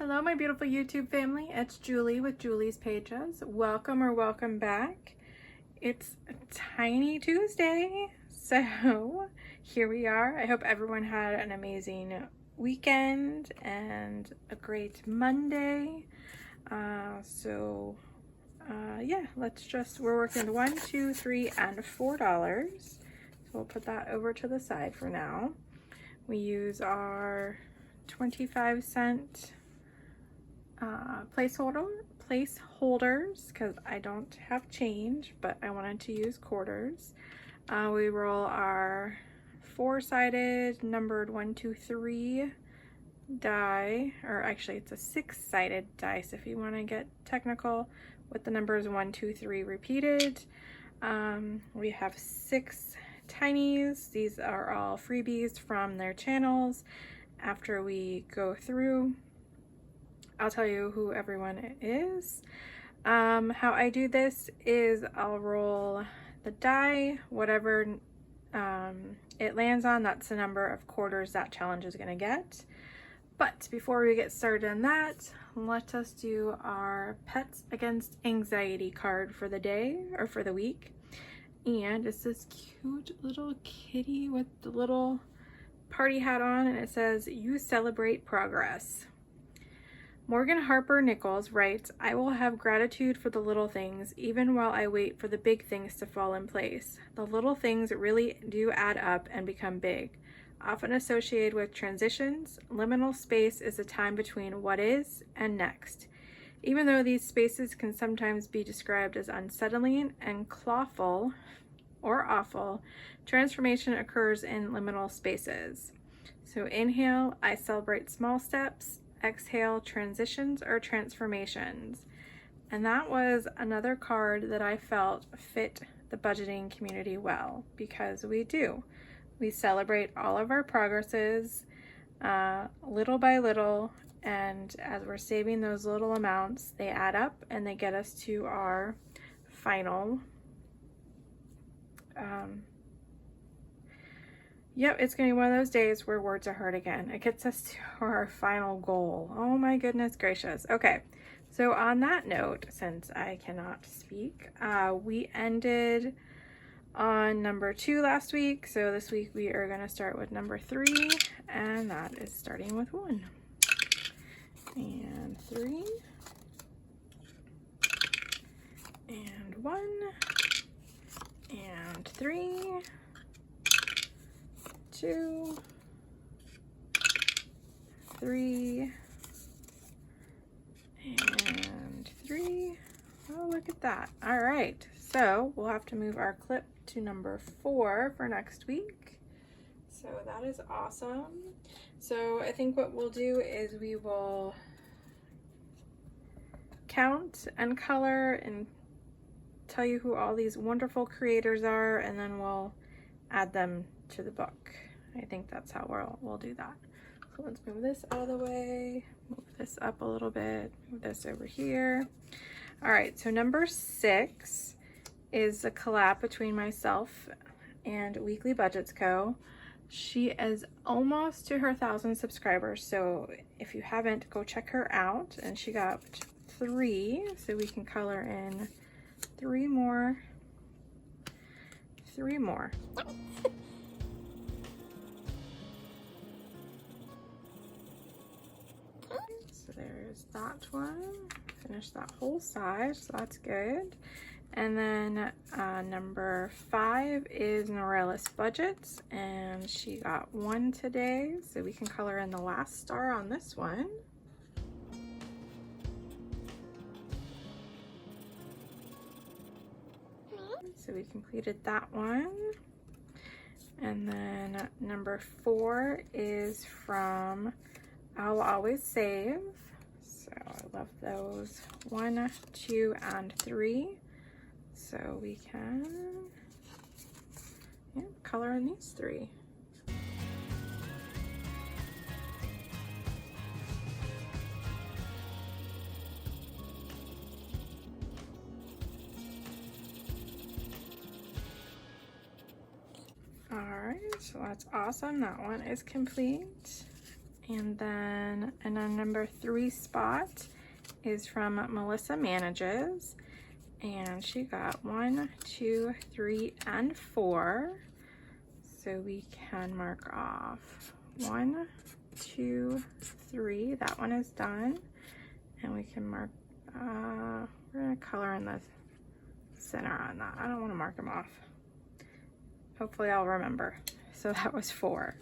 Hello, my beautiful YouTube family. It's Julie with Julie's Pages. Welcome or welcome back. It's a Tiny Tuesday, so here we are. I hope everyone had an amazing weekend and a great Monday. Yeah, we're working $1, $2, $3, and $4. So we'll put that over to the side for now. We use our 25-cent placeholders because I don't have change, but I wanted to use quarters. We roll our 4-sided numbered 1, 2, 3 die, or actually it's a 6-sided dice if you want to get technical, with the numbers 1, 2, 3 repeated. We have 6 tinies. These are all freebies from their channels. After we go through, I'll tell you who everyone is. How I do this is I'll roll the die, whatever it lands on, that's the number of quarters that challenge is going to get. But before we get started on that, let us do our Pets Against Anxiety card for the day, or for the week. And it's this cute little kitty with the little party hat on, and it says, "You celebrate progress." Morgan Harper Nichols writes, "I will have gratitude for the little things, even while I wait for the big things to fall in place. The little things really do add up and become big. Often associated with transitions, liminal space is a time between what is and next. Even though these spaces can sometimes be described as unsettling and clawful or awful, transformation occurs in liminal spaces. So inhale, I celebrate small steps. Exhale, transitions or transformations." And that was another card that I felt fit the budgeting community well, because we do. We celebrate all of our progresses little by little, and as we're saving those little amounts, they add up and they get us to our final Yep, it's going to be one of those days where words are hard again. It gets us to our final goal. Oh my goodness gracious. Okay, so on that note, since I cannot speak, we ended on number 2 last week. So this week we are going to start with number 3, and that is starting with 1. And 3. And 1. And 3. 2, 3, and 3. Oh, look at that. All right, so we'll have to move our clip to number 4 for next week. So that is awesome. So I think what we'll do is we will count and color and tell you who all these wonderful creators are, and then we'll add them to the book. I think that's how we'll do that. So let's move this out of the way, move this up a little bit, move this over here. All right, so number 6 is a collab between myself and Weekly Budgets Co. She is almost to her 1,000 subscribers, so if you haven't, go check her out. And she got 3, so we can color in 3 more. 3 more. So there's that one. Finish that whole side, so that's good. And then number 5 is Norelis Budgets, and she got 1 today, so we can color in the last star on this one. So we completed that one. And then number 4 is from I'll Always Save. So I love those. 1, 2, and 3. So we can color in these 3. All right, so that's awesome. That one is complete. And then in our number 3 spot is from Melissa Manages. And she got 1, 2, 3, and 4. So we can mark off 1, 2, 3. That one is done. And we can mark, we're gonna color in the center on that. I don't wanna mark them off. Hopefully I'll remember. So that was 4.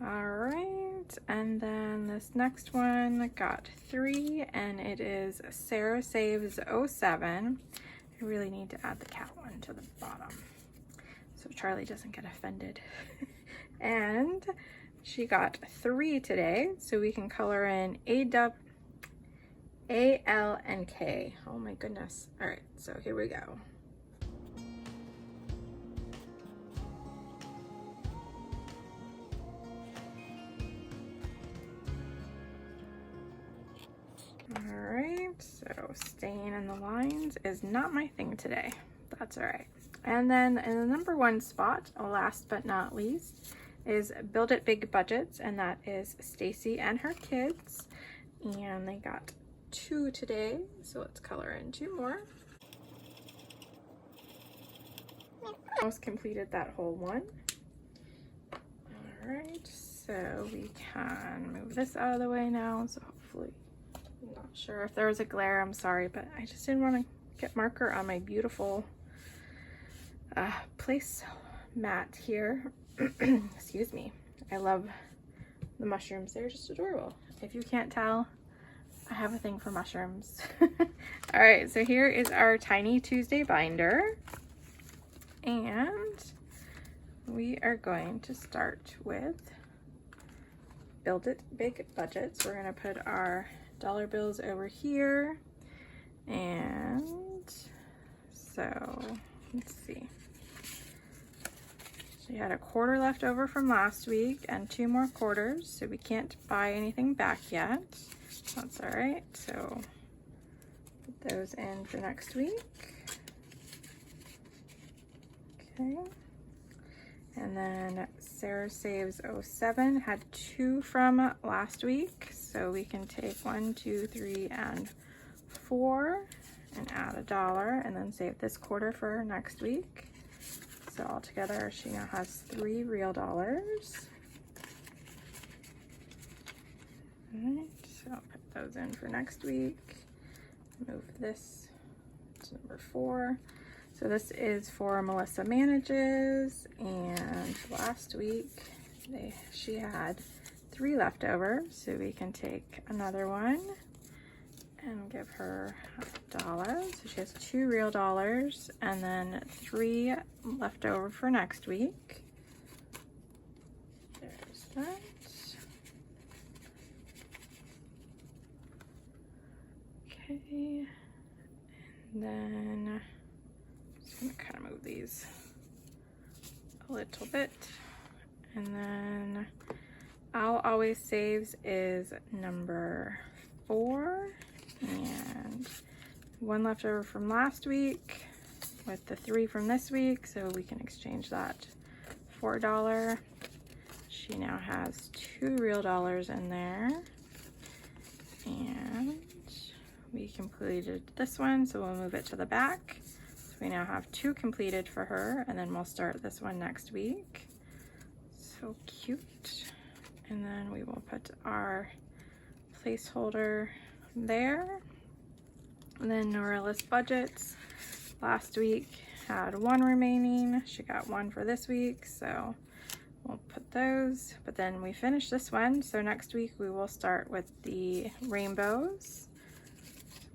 All right, and then this next one got 3, and it is Sarah Saves 07. I really need to add the cat one to the bottom so Charlie doesn't get offended. And she got 3 today, so we can color in A, L, and K. Oh my goodness. All right, so here we go. Alright, so staying in the lines is not my thing today. That's alright. And then in the number 1 spot, last but not least, is Build It Big Budgets, and that is Stacy and her kids. And they got 2 today, so let's color in 2 more. Almost completed that whole one. Alright, so we can move this out of the way now, so hopefully, I'm not sure if there was a glare, I'm sorry, but I just didn't want to get marker on my beautiful place mat here. Excuse me. I love the mushrooms. They're just adorable. If you can't tell, I have a thing for mushrooms. All right, so here is our Tiny Tuesday binder. And we are going to start with Build It Big Budgets. We're going to put our dollar bills over here. And so let's see. We had a quarter left over from last week and 2 more quarters, so we can't buy anything back yet. That's all right. So put those in for next week. Okay. And then Sarah Saves 07 had 2 from last week, so we can take 1, 2, 3, and 4 and add $1 and then save this quarter for next week. So altogether, she now has 3 real dollars. All right, so I'll put those in for next week. Move this to number 4. So this is for Melissa Manages, and last week she had 3 left over, so we can take another one and give her $1. So she has 2 real dollars and then 3 left over for next week. There's that. Okay, and then I'm gonna kind of move these a little bit, and then I'll Always Saves is number 4. And 1 left over from last week with the 3 from this week, so we can exchange that for $1. She now has 2 real dollars in there, and we completed this one, so we'll move it to the back. So we now have 2 completed for her, and then we'll start this one next week. So cute. And then we will put our placeholder there. And then Norella's budgets last week had 1 remaining. She got 1 for this week, so we'll put those. But then we finished this one, so next week we will start with the rainbows.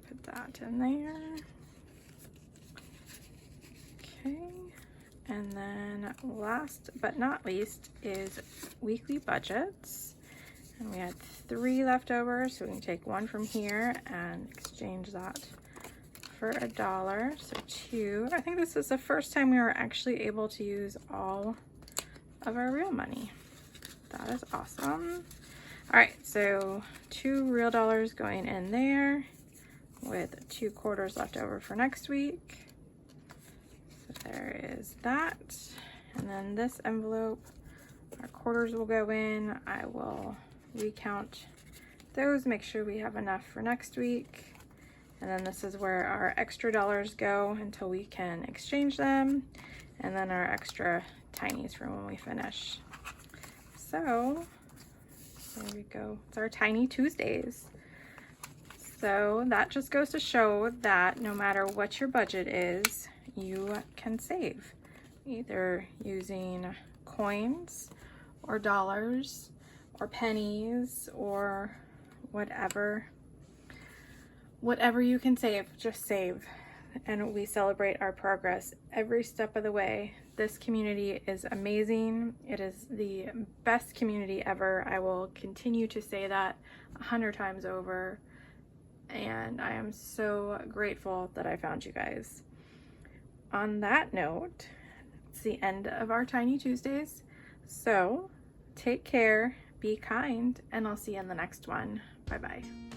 Put that in there. Okay, and then last but not least is weekly budgets. And we had 3 left over, so we can take 1 from here and exchange that for $1. So 2. I think this is the first time we were actually able to use all of our real money. That is awesome. All right, so 2 real dollars going in there with 2 quarters left over for next week. So there is that. And then this envelope, our quarters will go in. I will recount those, make sure we have enough for next week. And then this is where our extra dollars go until we can exchange them. And then our extra tinies for when we finish. So there we go. It's our Tiny Tuesdays. So that just goes to show that no matter what your budget is, you can save. Either using coins or dollars or pennies or whatever you can save, just save. And we celebrate our progress every step of the way. This community is amazing. It is the best community ever. I will continue to say that 100 times over. And I am so grateful that I found you guys. On that note, it's the end of our Tiny Tuesdays. So take care, be kind, and I'll see you in the next one. Bye-bye.